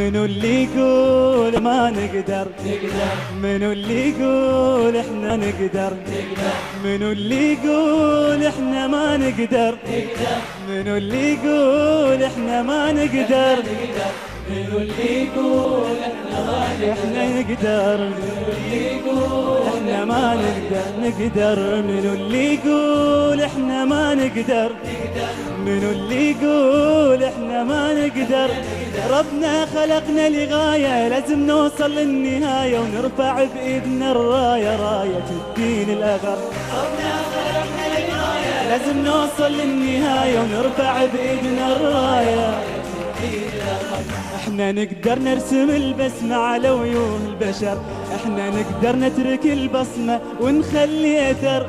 منو اللي يقول ما نقدر؟ منو اللي يقول احنا نقدر؟ منو اللي يقول احنا ما نقدر؟ منو اللي يقول احنا ما نقدر؟ منو اللي يقول احنا ما نقدر؟ احنا ما نقدر؟ منو اللي يقول احنا ما نقدر؟ منو اللي يقول احنا ما نقدر؟ ربنا خلقنا لغاية لازم نوصل للنهاية ونرفع بإيدنا الراية راية الدين الأغر. ربنا خلقنا للغاية لازم نوصل للنهاية ونرفع بإيدنا الراية. احنا نقدر نرسم البسمة على وجوه البشر، احنا نقدر نترك البصمة ونخلي أثر.